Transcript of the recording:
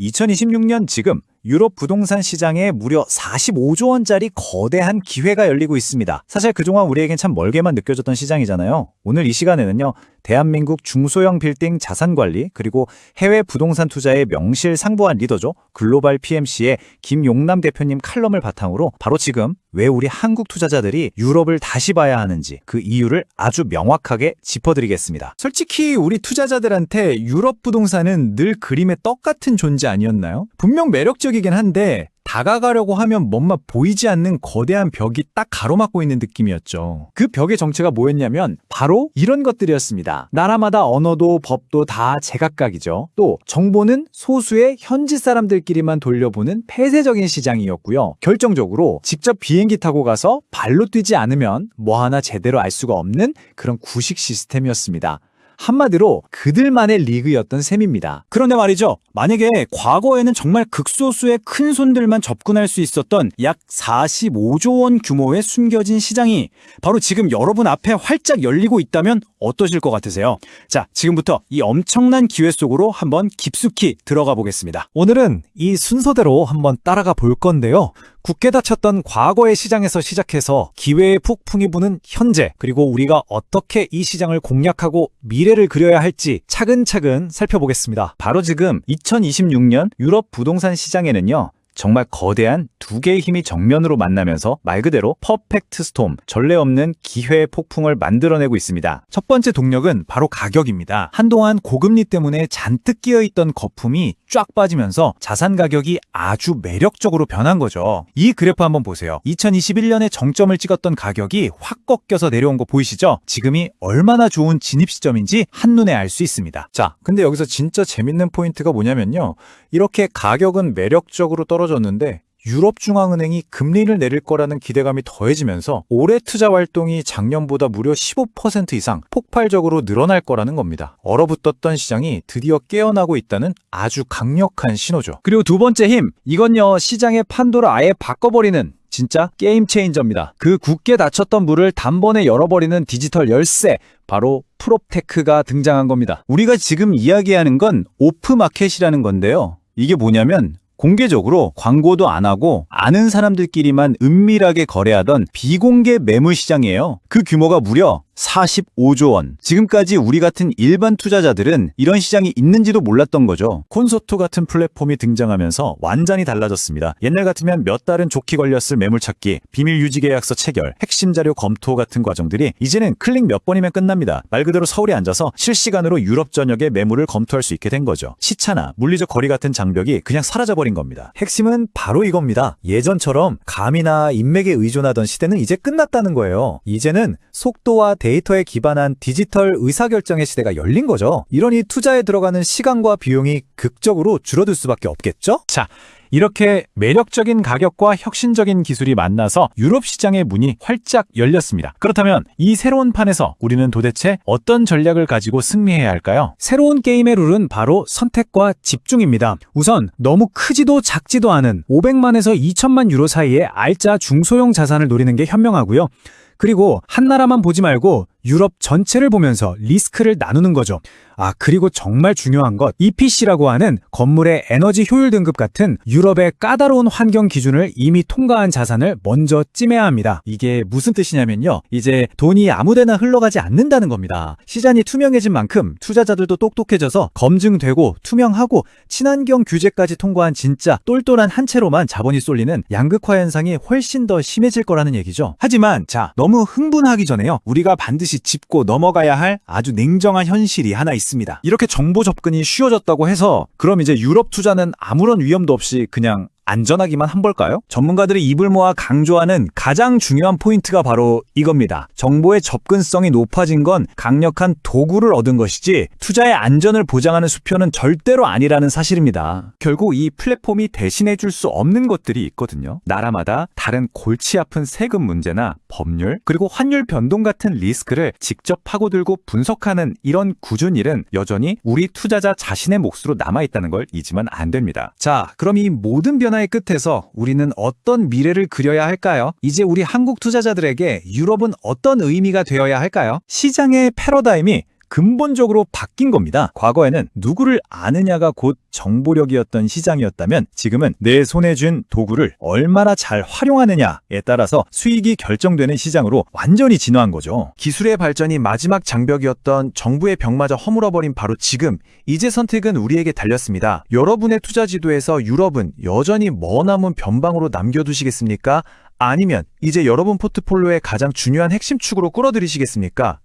2026년 지금 유럽 부동산 시장에 무려 45조 원짜리 거대한 기회가 열리고 있습니다. 사실 그동안 우리에겐 참 멀게만 느껴졌던 시장이잖아요. 오늘 이 시간에는요, 대한민국 중소형 빌딩 자산관리 그리고 해외 부동산 투자의 명실상부한 리더죠. 글로벌 PMC의 김용남 대표님 칼럼을 바탕으로 바로 지금 왜 우리 한국 투자자들이 유럽을 다시 봐야 하는지 그 이유를 아주 명확하게 짚어드리겠습니다. 솔직히 우리 투자자들한테 유럽 부동산은 늘 그림의 떡 같은 존재 아니었나요? 분명 매력적이긴 한데 다가가려고 하면 뭔가 보이지 않는 거대한 벽이 딱 가로막고 있는 느낌이었죠. 그 벽의 정체가 뭐였냐면 바로 이런 것들이었습니다. 나라마다 언어도 법도 다 제각각이죠. 또 정보는 소수의 현지 사람들끼리만 돌려보는 폐쇄적인 시장이었고요. 결정적으로 직접 비행기 타고 가서 발로 뛰지 않으면 뭐 하나 제대로 알 수가 없는 그런 구식 시스템이었습니다. 한마디로 그들만의 리그였던 셈입니다. 그런데 말이죠. 만약에 과거에는 정말 극소수의 큰 손들만 접근할 수 있었던 약 45조 원 규모의 숨겨진 시장이 바로 지금 여러분 앞에 활짝 열리고 있다면 어떠실 것 같으세요? 자, 지금부터 이 엄청난 기회 속으로 한번 깊숙이 들어가 보겠습니다. 오늘은 이 순서대로 한번 따라가 볼 건데요. 굳게 닫혔던 과거의 시장에서 시작해서 기회의 폭풍이 부는 현재, 그리고 우리가 어떻게 이 시장을 공략하고 미래를 그려야 할지 차근차근 살펴보겠습니다. 바로 지금 2026년 유럽 부동산 시장에는요, 정말 거대한 두 개의 힘이 정면으로 만나면서 말 그대로 퍼펙트 스톰, 전례 없는 기회의 폭풍을 만들어내고 있습니다. 첫 번째 동력은 바로 가격입니다. 한동안 고금리 때문에 잔뜩 끼어있던 거품이 쫙 빠지면서 자산 가격이 아주 매력적으로 변한 거죠. 이 그래프 한번 보세요. 2021년에 정점을 찍었던 가격이 확 꺾여서 내려온 거 보이시죠? 지금이 얼마나 좋은 진입 시점인지 한눈에 알 수 있습니다. 자, 근데 여기서 진짜 재밌는 포인트가 뭐냐면요, 이렇게 가격은 매력적으로 떨어졌는데 유럽중앙은행이 금리를 내릴 거라는 기대감이 더해지면서 올해 투자 활동이 작년보다 무려 15% 이상 폭발적으로 늘어날 거라는 겁니다. 얼어붙었던 시장이 드디어 깨어나고 있다는 아주 강력한 신호죠. 그리고 두 번째 힘, 이건요, 시장의 판도를 아예 바꿔버리는 진짜 게임 체인저입니다. 그 굳게 닫혔던 문을 단번에 열어버리는 디지털 열쇠, 바로 프롭테크가 등장한 겁니다. 우리가 지금 이야기하는 건 오프마켓이라는 건데요. 이게 뭐냐면 공개적으로 광고도 안 하고 아는 사람들끼리만 은밀하게 거래하던 비공개 매물 시장이에요. 그 규모가 무려 45조 원. 지금까지 우리 같은 일반 투자자들은 이런 시장이 있는지도 몰랐던 거죠. 콘소토 같은 플랫폼이 등장하면서 완전히 달라졌습니다. 옛날 같으면 몇 달은 좋게 걸렸을 매물 찾기, 비밀 유지 계약서 체결, 핵심 자료 검토 같은 과정들이 이제는 클릭 몇 번이면 끝납니다. 말 그대로 서울에 앉아서 실시간으로 유럽 전역의 매물을 검토할 수 있게 된 거죠. 시차나 물리적 거리 같은 장벽이 그냥 사라져버린 겁니다. 핵심은 바로 이겁니다. 예전처럼 감이나 인맥에 의존하던 시대는 이제 끝났다는 거예요. 이제는 속도와 데이터에 기반한 디지털 의사결정의 시대가 열린 거죠. 이러니 투자에 들어가는 시간과 비용이 극적으로 줄어들 수밖에 없겠죠? 자, 이렇게 매력적인 가격과 혁신적인 기술이 만나서 유럽 시장의 문이 활짝 열렸습니다. 그렇다면 이 새로운 판에서 우리는 도대체 어떤 전략을 가지고 승리해야 할까요? 새로운 게임의 룰은 바로 선택과 집중입니다. 우선 너무 크지도 작지도 않은 500만에서 2천만 유로 사이의 알짜 중소형 자산을 노리는 게 현명하고요. 그리고 한 나라만 보지 말고 유럽 전체를 보면서 리스크를 나누는 거죠. 그리고 정말 중요한 것, EPC라고 하는 건물의 에너지 효율 등급 같은 유럽의 까다로운 환경 기준을 이미 통과한 자산을 먼저 찜해야 합니다. 이게 무슨 뜻이냐면요, 이제 돈이 아무데나 흘러가지 않는다는 겁니다. 시장이 투명해진 만큼 투자자들도 똑똑해져서 검증되고 투명하고 친환경 규제까지 통과한 진짜 똘똘한 한 채로만 자본이 쏠리는 양극화 현상이 훨씬 더 심해질 거라는 얘기죠. 하지만 너무 흥분하기 전에요, 우리가 반드시 짚고 넘어가야 할 아주 냉정한 현실이 하나 있습니다. 이렇게 정보 접근이 쉬워졌다고 해서 그럼 이제 유럽 투자는 아무런 위험도 없이 그냥 안전하기만 한 걸까요? 전문가들이 입을 모아 강조하는 가장 중요한 포인트가 바로 이겁니다. 정보의 접근성이 높아진 건 강력한 도구를 얻은 것이지 투자의 안전을 보장하는 수표는 절대로 아니라는 사실입니다. 결국 이 플랫폼이 대신해 줄 수 없는 것들이 있거든요. 나라마다 다른 골치 아픈 세금 문제나 법률, 그리고 환율 변동 같은 리스크를 직접 파고들고 분석하는 이런 굳은 일은 여전히 우리 투자자 자신의 몫으로 남아있다는 걸 잊으면 안 됩니다. 자, 그럼 이 모든 변화의 끝에서 우리는 어떤 미래를 그려야 할까요? 이제 우리 한국 투자자들에게 유럽은 어떤 의미가 되어야 할까요? 시장의 패러다임이 근본적으로 바뀐 겁니다. 과거에는 누구를 아느냐가 곧 정보력이었던 시장이었다면 지금은 내 손에 쥔 도구를 얼마나 잘 활용하느냐에 따라서 수익이 결정되는 시장으로 완전히 진화한 거죠. 기술의 발전이 마지막 장벽이었던 정부의 벽마저 허물어버린 바로 지금, 이제 선택은 우리에게 달렸습니다. 여러분의 투자 지도에서 유럽은 여전히 머나먼 변방으로 남겨두시겠습니까? 아니면 이제 여러분 포트폴리오의 가장 중요한 핵심 축으로 끌어들이시겠습니까?